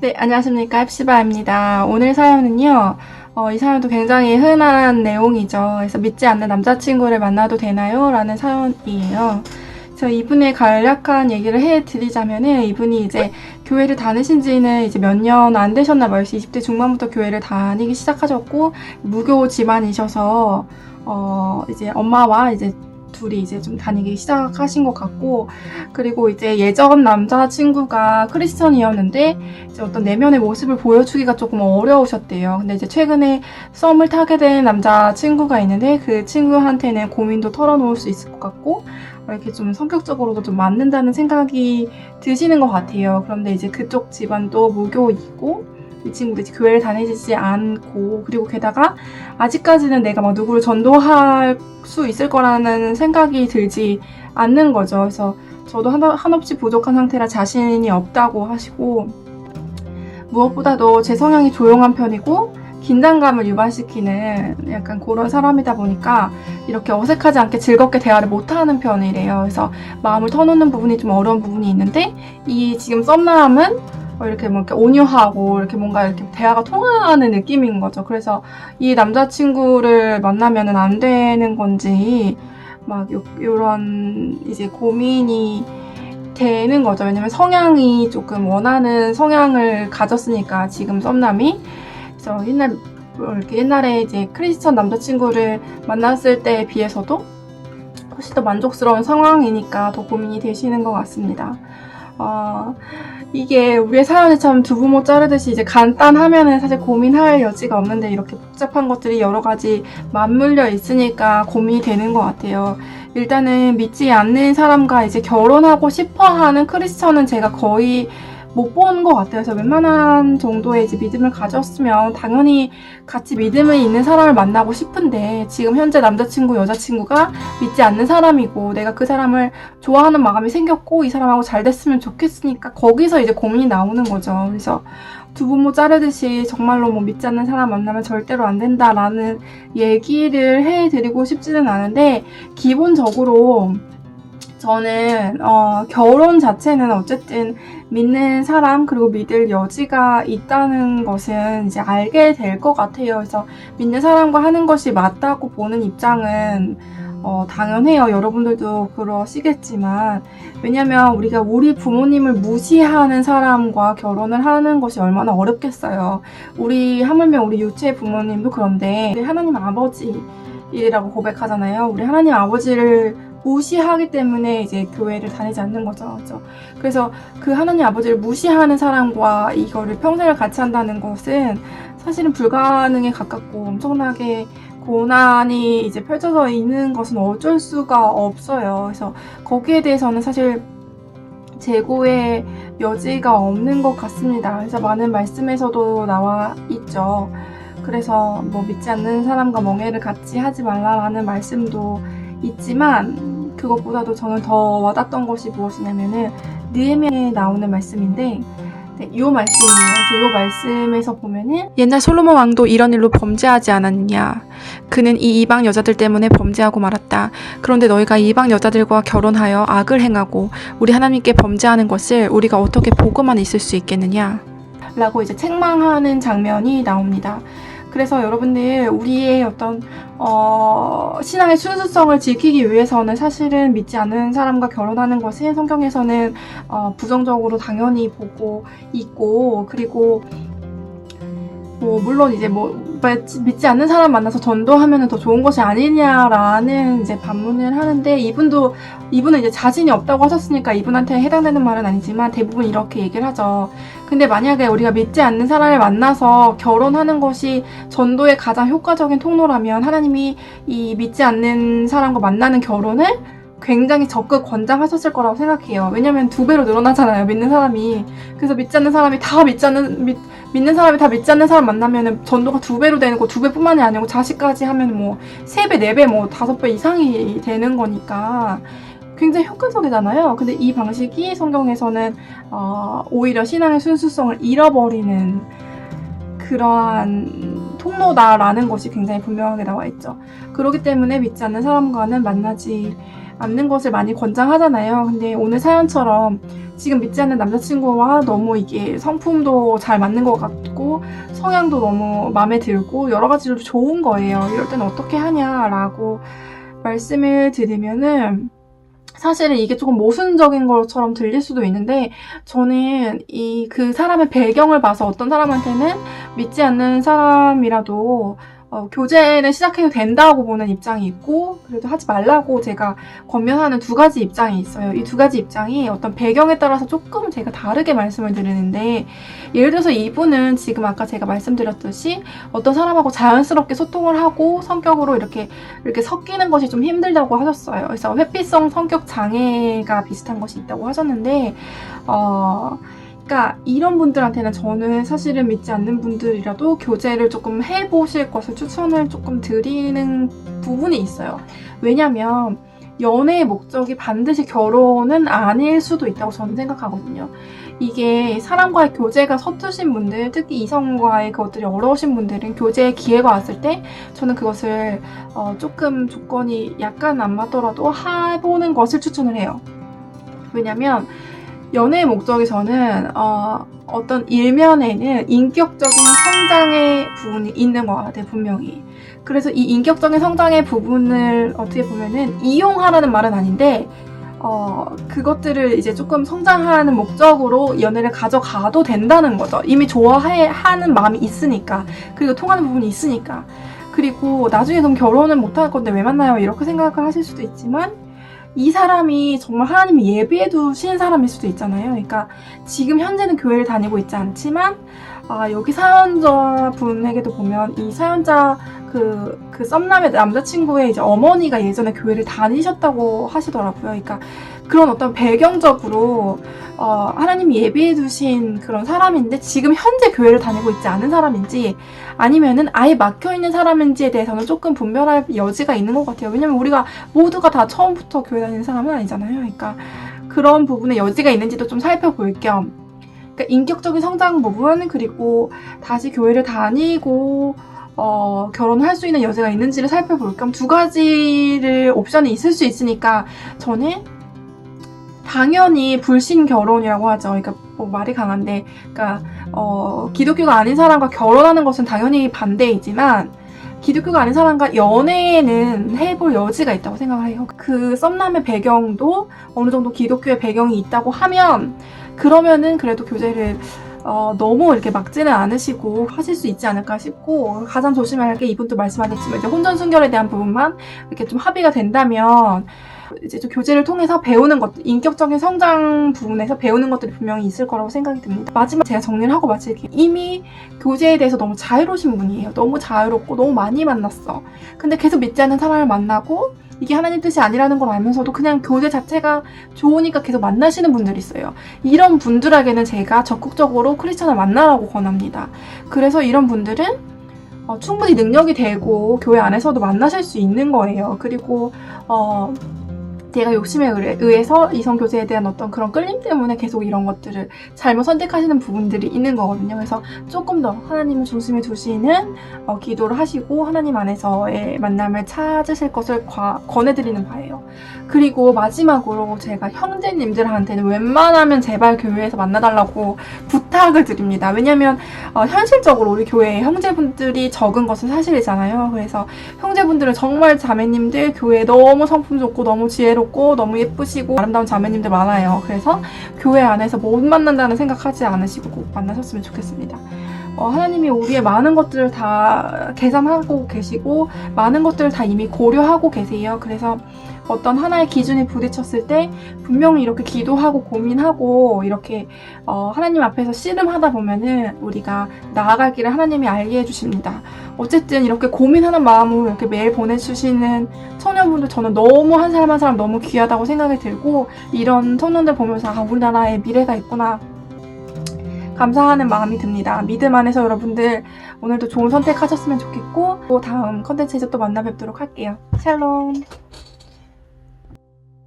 네, 안녕하십니까. 헵시바입니다. 오늘 사연은요, 이 사연도 굉장히 흔한 내용이죠. 그래서 믿지 않는 남자친구를 만나도 되나요? 라는 사연이에요. 그래서 이분의 간략한 얘기를 해드리자면은, 이분이 이제 교회를 다니신 지는 이제 몇 년 안 되셨나 봐요. 20대 중반부터 교회를 다니기 시작하셨고, 무교 집안이셔서, 이제 엄마와 이제 둘이 이제 좀 다니기 시작하신 것 같고, 그리고 이제 예전 남자친구가 크리스천이었는데 이제 어떤 내면의 모습을 보여주기가 조금 어려우셨대요. 근데 이제 최근에 썸을 타게 된 남자친구가 있는데 그 친구한테는 고민도 털어놓을 수 있을 것 같고, 이렇게 좀 성격적으로도 좀 맞는다는 생각이 드시는 것 같아요. 그런데 이제 그쪽 집안도 무교이고, 이 친구도 이제 교회를 다니지 않고, 그리고 게다가 아직까지는 내가 막 누구를 전도할 수 있을 거라는 생각이 들지 않는 거죠. 그래서 저도 한없이 부족한 상태라 자신이 없다고 하시고, 무엇보다도 제 성향이 조용한 편이고 긴장감을 유발시키는 약간 그런 사람이다 보니까 이렇게 어색하지 않게 즐겁게 대화를 못하는 편이래요. 그래서 마음을 터놓는 부분이 좀 어려운 부분이 있는데, 이 지금 썸남은 이렇게 뭐 이렇게 온유하고 이렇게 뭔가 이렇게 대화가 통하는 느낌인 거죠. 그래서 이 남자친구를 만나면은 안 되는 건지 막 요런 이제 고민이 되는 거죠. 왜냐면 성향이 조금 원하는 성향을 가졌으니까, 지금 썸남이. 그래서 옛날에 이제 크리스천 남자친구를 만났을 때에 비해서도 훨씬 더 만족스러운 상황이니까 더 고민이 되시는 것 같습니다. 이게 우리의 사연이 참 두부모 자르듯이 이제 간단하면은 사실 고민할 여지가 없는데, 이렇게 복잡한 것들이 여러 가지 맞물려 있으니까 고민이 되는 것 같아요. 일단은 믿지 않는 사람과 이제 결혼하고 싶어 하는 크리스천은 제가 거의 못 본 것 같아요. 그래서 웬만한 정도의 이제 믿음을 가졌으면 당연히 같이 믿음을 있는 사람을 만나고 싶은데, 지금 현재 남자친구, 여자친구가 믿지 않는 사람이고 내가 그 사람을 좋아하는 마음이 생겼고 이 사람하고 잘 됐으면 좋겠으니까 거기서 이제 고민이 나오는 거죠. 그래서 두부모 자르듯이 정말로 뭐 믿지 않는 사람 만나면 절대로 안 된다라는 얘기를 해드리고 싶지는 않은데, 기본적으로 저는 결혼 자체는 어쨌든 믿는 사람, 그리고 믿을 여지가 있다는 것은 이제 알게 될 것 같아요. 그래서 믿는 사람과 하는 것이 맞다고 보는 입장은 당연해요. 여러분들도 그러시겠지만, 왜냐면 우리가 우리 부모님을 무시하는 사람과 결혼을 하는 것이 얼마나 어렵겠어요. 하물며 우리 유체 부모님도 그런데 하나님 아버지라고 고백하잖아요. 우리 하나님 아버지를 무시하기 때문에 이제 교회를 다니지 않는 거죠. 그렇죠? 그래서 그 하나님 아버지를 무시하는 사람과 이거를 평생을 같이 한다는 것은 사실은 불가능에 가깝고, 엄청나게 고난이 이제 펼쳐져 있는 것은 어쩔 수가 없어요. 그래서 거기에 대해서는 사실 재고의 여지가 없는 것 같습니다. 그래서 많은 말씀에서도 나와 있죠. 그래서 뭐 믿지 않는 사람과 멍해를 같이 하지 말라라는 말씀도 있지만, 그것보다도 저는 더 와닿았던 것이 무엇이냐면은 느헤미야에 나오는 말씀인데, 이 말씀이에요. 그래서 이 말씀에서 보면은, 옛날 솔로몬 왕도 이런 일로 범죄하지 않았느냐. 그는 이 이방 여자들 때문에 범죄하고 말았다. 그런데 너희가 이방 여자들과 결혼하여 악을 행하고 우리 하나님께 범죄하는 것을 우리가 어떻게 보고만 있을 수 있겠느냐. 라고 이제 책망하는 장면이 나옵니다. 그래서 여러분들, 우리의 어떤 신앙의 순수성을 지키기 위해서는 사실은 믿지 않는 사람과 결혼하는 것은 성경에서는 부정적으로 당연히 보고 있고, 그리고 뭐 물론 이제 뭐 믿지 않는 사람 만나서 전도하면 더 좋은 것이 아니냐라는 이제 반문을 하는데, 이분은 이제 자신이 없다고 하셨으니까 이분한테 해당되는 말은 아니지만 대부분 이렇게 얘기를 하죠. 근데 만약에 우리가 믿지 않는 사람을 만나서 결혼하는 것이 전도의 가장 효과적인 통로라면, 하나님이 이 믿지 않는 사람과 만나는 결혼을 굉장히 적극 권장하셨을 거라고 생각해요. 왜냐면 2배로 늘어나잖아요, 믿는 사람이. 그래서 믿는 사람이 다 믿지 않는 사람 만나면은 전도가 2배로 되는 거, 2배뿐만이 아니고 자식까지 하면 뭐 3배, 4배, 뭐 5배 이상이 되는 거니까 굉장히 효과적이잖아요. 근데 이 방식이 성경에서는 오히려 신앙의 순수성을 잃어버리는 그러한 통로다라는 것이 굉장히 분명하게 나와 있죠. 그렇기 때문에 믿지 않는 사람과는 만나지 않는 것을 많이 권장하잖아요. 근데 오늘 사연처럼 지금 믿지 않는 남자친구와 너무 이게 성품도 잘 맞는 것 같고 성향도 너무 마음에 들고 여러 가지로 좋은 거예요. 이럴 때는 어떻게 하냐라고 말씀을 드리면은 사실은 이게 조금 모순적인 것처럼 들릴 수도 있는데 저는 그 사람의 배경을 봐서 어떤 사람한테는 믿지 않는 사람이라도 교제를 시작해도 된다고 보는 입장이 있고 그래도 하지 말라고 제가 권면하는 두 가지 입장이 있어요. 이 두 가지 입장이 어떤 배경에 따라서 조금 제가 다르게 말씀을 드리는데 예를 들어서 이분은 지금 아까 제가 말씀드렸듯이 어떤 사람하고 자연스럽게 소통을 하고 성격으로 이렇게 섞이는 것이 좀 힘들다고 하셨어요. 그래서 회피성 성격 장애가 비슷한 것이 있다고 하셨는데 그러니까 이런 분들한테는 저는 사실은 믿지 않는 분들이라도 교제를 조금 해보실 것을 추천을 조금 드리는 부분이 있어요. 왜냐면 연애의 목적이 반드시 결혼은 아닐 수도 있다고 저는 생각하거든요. 이게 사람과의 교제가 서투신 분들, 특히 이성과의 것들이 어려우신 분들은 교제의 기회가 왔을 때 저는 그것을 조금 조건이 약간 안 맞더라도 해보는 것을 추천을 해요. 왜냐면 연애의 목적이 저는 어떤 일면에는 인격적인 성장의 부분이 있는 것 같아요, 분명히. 그래서 이 인격적인 성장의 부분을 어떻게 보면은 이용하라는 말은 아닌데 그것들을 이제 조금 성장하는 목적으로 연애를 가져가도 된다는 거죠. 이미 좋아하는 마음이 있으니까. 그리고 통하는 부분이 있으니까. 그리고 나중에 그럼 결혼은 못할 건데 왜 만나요? 이렇게 생각을 하실 수도 있지만 이 사람이 정말 하나님이 예비해 두신 사람일 수도 있잖아요. 그러니까 지금 현재는 교회를 다니고 있지 않지만 여기 사연자 분에게도 보면 이 사연자 그 썸남의 남자친구의 이제 어머니가 예전에 교회를 다니셨다고 하시더라고요. 그러니까 그런 어떤 배경적으로 하나님이 예비해 두신 그런 사람인데 지금 현재 교회를 다니고 있지 않은 사람인지 아니면은 아예 막혀있는 사람인지에 대해서는 조금 분별할 여지가 있는 것 같아요. 왜냐면 우리가 모두가 다 처음부터 교회 다니는 사람은 아니잖아요. 그러니까 그런 부분에 여지가 있는지도 좀 살펴볼 겸 그러니까 인격적인 성장 부분 그리고 다시 교회를 다니고 결혼할 수 있는 여지가 있는지를 살펴볼 겸 두 가지를 옵션이 있을 수 있으니까 저는 당연히 불신 결혼이라고 하죠. 그러니까 뭐 말이 강한데, 그러니까 기독교가 아닌 사람과 결혼하는 것은 당연히 반대이지만 기독교가 아닌 사람과 연애는 해볼 여지가 있다고 생각을 해요. 그 썸남의 배경도 어느 정도 기독교의 배경이 있다고 하면 그러면은 그래도 교제를 너무 이렇게 막지는 않으시고 하실 수 있지 않을까 싶고 가장 조심해야 할 게 이분도 말씀하셨지만 이제 혼전 순결에 대한 부분만 이렇게 좀 합의가 된다면 이제 좀 교제를 통해서 배우는 것들, 인격적인 성장 부분에서 배우는 것들이 분명히 있을 거라고 생각이 듭니다. 마지막 제가 정리를 하고 마칠게요. 이미 교제에 대해서 너무 자유로우신 분이에요. 너무 자유롭고 너무 많이 만났어. 근데 계속 믿지 않는 사람을 만나고 이게 하나님 뜻이 아니라는 걸 알면서도 그냥 교제 자체가 좋으니까 계속 만나시는 분들이 있어요. 이런 분들에게는 제가 적극적으로 크리스천을 만나라고 권합니다. 그래서 이런 분들은 충분히 능력이 되고 교회 안에서도 만나실 수 있는 거예요. 그리고 제가 욕심에 의해서 이성교제에 대한 어떤 그런 끌림 때문에 계속 이런 것들을 잘못 선택하시는 부분들이 있는 거거든요. 그래서 조금 더 하나님을 중심에 두시는 기도를 하시고 하나님 안에서의 만남을 찾으실 것을 권해드리는 바예요. 그리고 마지막으로 제가 형제님들한테는 웬만하면 제발 교회에서 만나달라고 부탁을 드립니다. 왜냐면 현실적으로 우리 교회에 형제분들이 적은 것은 사실이잖아요. 그래서 형제분들은 정말 자매님들 교회에 너무 성품 좋고 너무 지혜롭고 너무 예쁘시고 아름다운 자매님들 많아요. 그래서 교회 안에서 못 만난다는 생각하지 않으시고 꼭 만나셨으면 좋겠습니다. 하나님이 우리의 많은 것들을 다 계산하고 계시고 많은 것들을 다 이미 고려하고 계세요. 그래서 어떤 하나의 기준이 부딪혔을 때 분명히 이렇게 기도하고 고민하고 이렇게 하나님 앞에서 씨름하다 보면은 우리가 나아갈 길을 하나님이 알게 해주십니다. 어쨌든 이렇게 고민하는 마음으로 이렇게 매일 보내주시는 청년분들 저는 너무 한 사람 한 사람 너무 귀하다고 생각이 들고 이런 청년들 보면서 우리나라에 미래가 있구나 감사하는 마음이 듭니다. 믿음 안에서 여러분들 오늘도 좋은 선택하셨으면 좋겠고 또 다음 컨텐츠에서 또 만나 뵙도록 할게요. 샬롬.